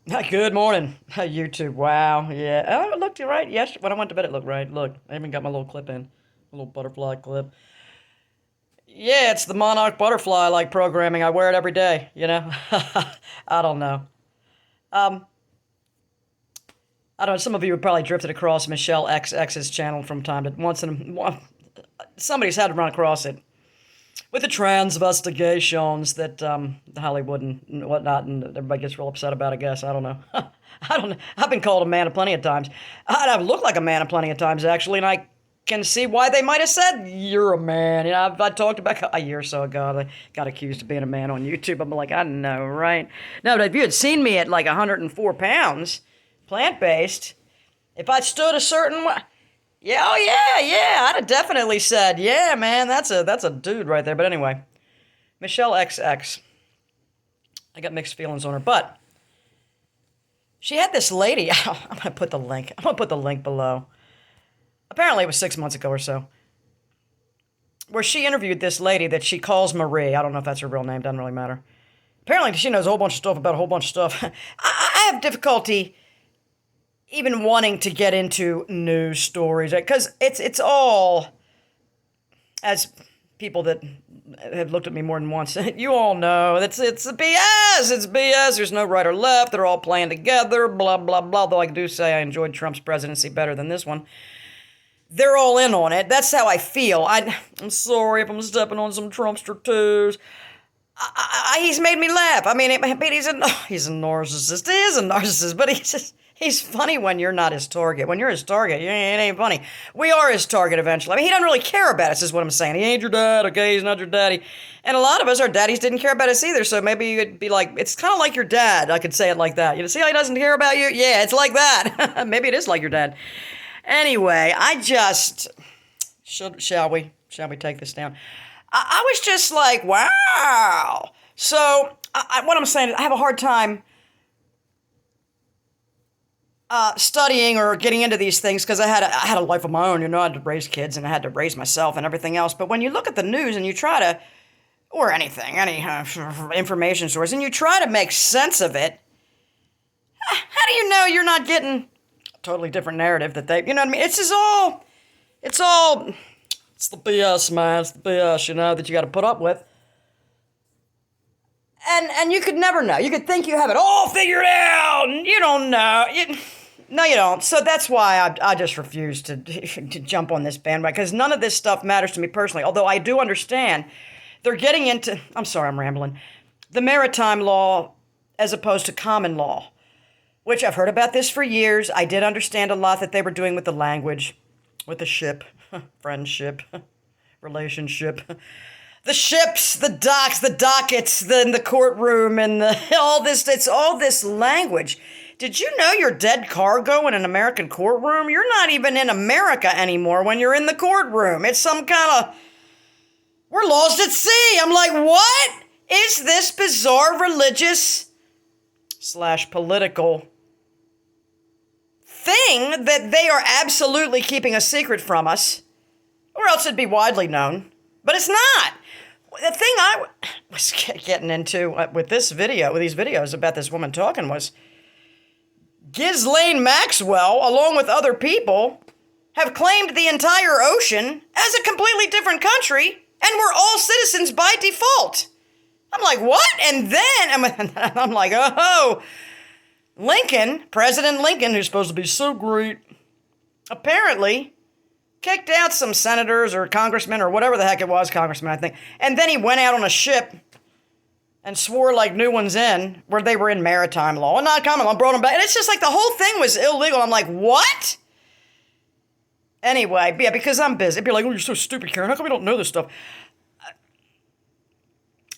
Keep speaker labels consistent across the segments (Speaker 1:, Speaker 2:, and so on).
Speaker 1: Good morning, YouTube. Wow, yeah. Oh, it looked right. Yes, when I went to bed, it looked right. Look, I even got my little clip in, a little butterfly clip. Yeah, it's the monarch butterfly like programming. I wear it every day. I don't know. Um, I don't know. Some of you have probably drifted across Michelle XX's channel from time to once, and somebody's had to run across it with the transvestigations that Hollywood and whatnot, and everybody gets real upset about. I guess I don't know. I don't know. I've been called a man of plenty of times. I've looked like a man of plenty of times actually, and I can see why they might have said you're a man. I talked about a year or so ago. I got accused of being a man on YouTube. I'm like, I know, right? No, but if you had seen me at like 104 pounds, plant based, if I stood a certain way. Yeah, oh yeah. I'd have definitely said, yeah, man, that's a dude right there. But anyway, Michelle XX. I got mixed feelings on her, but she had this lady. I'm gonna put the link. I'm gonna put the link below. Apparently, it was 6 months ago or so, where she interviewed this lady that she calls Marie. I don't know if that's her real name. Doesn't really matter. Apparently, she knows a whole bunch of stuff about a whole bunch of stuff. I have difficulty even wanting to get into news stories because it's all, as people that have looked at me more than once, you all know it's BS. It's BS. There's no right or left. They're all playing together. Blah blah blah. Though I do say I enjoyed Trump's presidency better than this one. They're all in on it. That's how I feel. I'm sorry if I'm stepping on some Trumpster toes. He's made me laugh. I mean, he's a narcissist. He is a narcissist, but he's funny when you're not his target. When you're his target, it ain't funny. We are his target eventually. I mean, he doesn't really care about us, is what I'm saying. He ain't your dad, okay? He's not your daddy. And a lot of us, our daddies didn't care about us either, so maybe you'd be like, it's kind of like your dad. I could say it like that. You see how he doesn't care about you? Yeah, it's like that. Maybe it is like your dad. Anyway, shall we take this down? I was just like, wow. So, what I'm saying, I have a hard time studying or getting into these things because I had a life of my own. I had to raise kids and I had to raise myself and everything else. But when you look at the news and you try to, or anything, any information source, and you try to make sense of it, how do you know you're not getting a totally different narrative that they, you know what I mean? It's the BS, man. It's the BS, that you got to put up with. And you could never know. You could think you have it all figured out, and you don't know. No, you don't. So that's why I just refuse to jump on this bandwagon, because none of this stuff matters to me personally, although I do understand they're getting into, I'm sorry, I'm rambling, the maritime law as opposed to common law, which I've heard about this for years. I did understand a lot that they were doing with the language, with the ship, friendship, relationship, the ships, the docks, the dockets, the courtroom, and it's all this language. Did you know you're dead cargo in an American courtroom? You're not even in America anymore when you're in the courtroom. It's some kind of, we're lost at sea. I'm like, what is this bizarre religious / political thing that they are absolutely keeping a secret from us, or else it'd be widely known, but it's not. The thing I was getting into with these videos about this woman talking, was Jizz Lane Max Well, along with other people, have claimed the entire ocean as a completely different country, and we're all citizens by default. I'm like, what? And then I'm like, oh, Lincoln, President Lincoln, who's supposed to be so great, apparently kicked out some senators or congressmen or whatever the heck it was, congressman, I think. And then he went out on a ship and swore like new ones in, where they were in maritime law and not common law, brought them back. And it's just like the whole thing was illegal. I'm like, what? Anyway, yeah, because I'm busy. People are like, oh, you're so stupid, Karen. How come you don't know this stuff?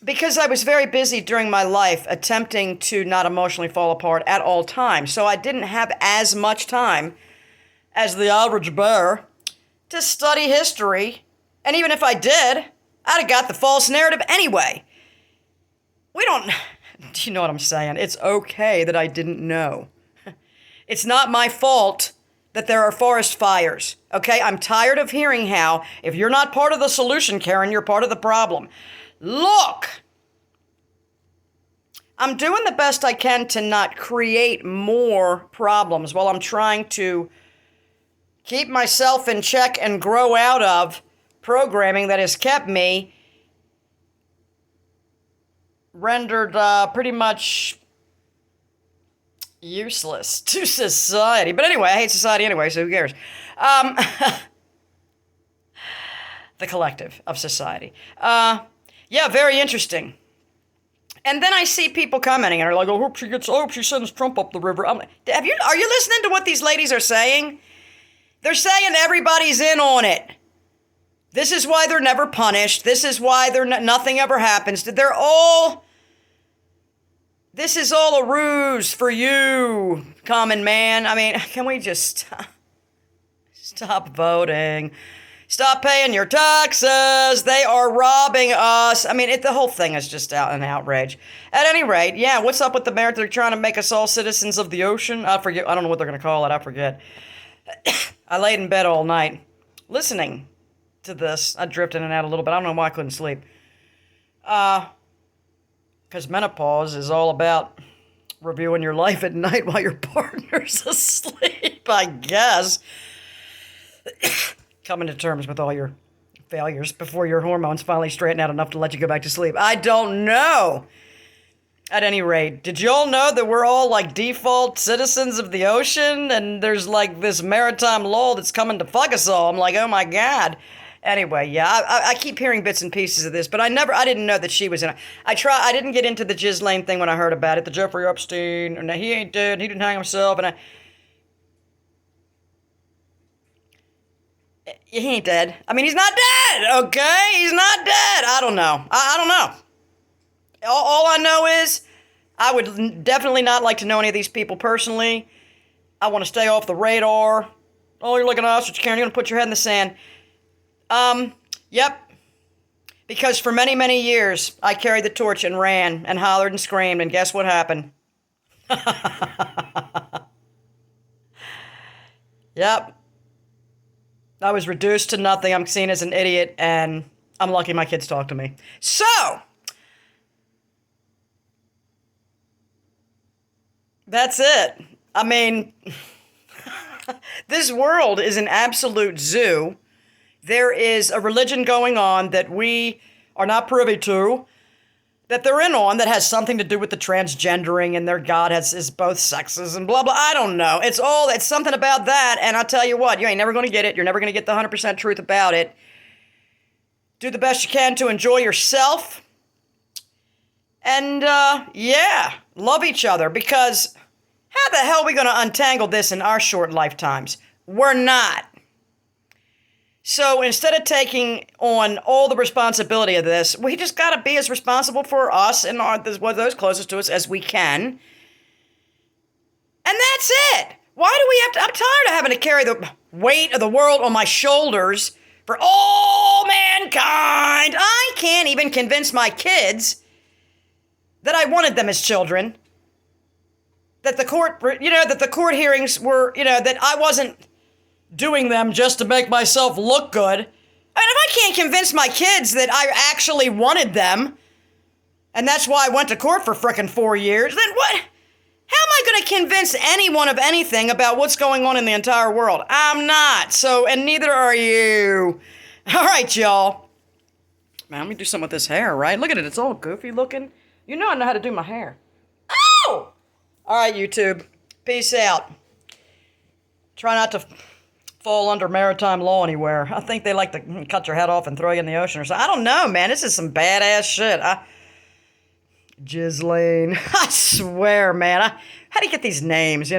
Speaker 1: Because I was very busy during my life attempting to not emotionally fall apart at all times. So I didn't have as much time as the average bear to study history. And even if I did, I'd have got the false narrative anyway. Do you know what I'm saying? It's okay that I didn't know. It's not my fault that there are forest fires, okay? I'm tired of hearing how, if you're not part of the solution, Karen, you're part of the problem. Look, I'm doing the best I can to not create more problems while I'm trying to keep myself in check and grow out of programming that has kept me rendered pretty much useless to society. But anyway, I hate society anyway, so who cares? The collective of society. Yeah, very interesting. And then I see people commenting and are like, "I hope she sends Trump up the river." Are you listening to what these ladies are saying? They're saying everybody's in on it. This is why they're never punished. This is why nothing ever happens. This is all a ruse for you, common man. I mean, can we just stop voting? Stop paying your taxes. They are robbing us. I mean, the whole thing is just an outrage. At any rate, yeah, what's up with the merit? They're trying to make us all citizens of the ocean. I forget. I don't know what they're going to call it. I forget. I laid in bed all night listening to this. I drifted in and out a little bit. I don't know why I couldn't sleep. Because menopause is all about reviewing your life at night while your partner's asleep, I guess. Coming to terms with all your failures before your hormones finally straighten out enough to let you go back to sleep. I don't know. At any rate, did y'all know that we're all like default citizens of the ocean and there's like this maritime law that's coming to fuck us all? I'm like, oh my God. Anyway, yeah, I keep hearing bits and pieces of this, but I didn't know that she was in it. I didn't get into the Jizz Lane thing when I heard about it, the Jeffrey Epstein, and he ain't dead, he didn't hang himself, and he ain't dead. I mean, he's not dead, okay? He's not dead. I don't know. I don't know. All I know is I would definitely not like to know any of these people personally. I want to stay off the radar. Oh, you're looking at ostrich, Karen. You're going to put your head in the sand. Yep. Because for many, many years, I carried the torch and ran and hollered and screamed, and guess what happened? Yep. I was reduced to nothing. I'm seen as an idiot, and I'm lucky my kids talk to me. So, that's it. I mean, this world is an absolute zoo. There is a religion going on that we are not privy to, that they're in on, that has something to do with the transgendering, and their God is both sexes and blah, blah. I don't know. It's something about that, and I'll tell you what, you ain't never going to get it. You're never going to get the 100% truth about it. Do the best you can to enjoy yourself. And, yeah, love each other, because how the hell are we going to untangle this in our short lifetimes? We're not. So instead of taking on all the responsibility of this, we just got to be as responsible for us and those closest to us as we can. And that's it. Why do we have to? I'm tired of having to carry the weight of the world on my shoulders for all mankind. I can't even convince my kids that I wanted them as children. That the court hearings were, that I wasn't doing them just to make myself look good. I mean, if I can't convince my kids that I actually wanted them, and that's why I went to court for frickin' 4 years, then what? How am I going to convince anyone of anything about what's going on in the entire world? I'm not. So, and neither are you. All right, y'all. Man, let me do something with this hair, right? Look at it. It's all goofy looking. You know I know how to do my hair. Oh! All right, YouTube. Peace out. Try not to fall under maritime law anywhere. I think they like to cut your head off and throw you in the ocean or something. I don't know, man. This is some badass shit. Jizz Lane. I swear, man. How do you get these names,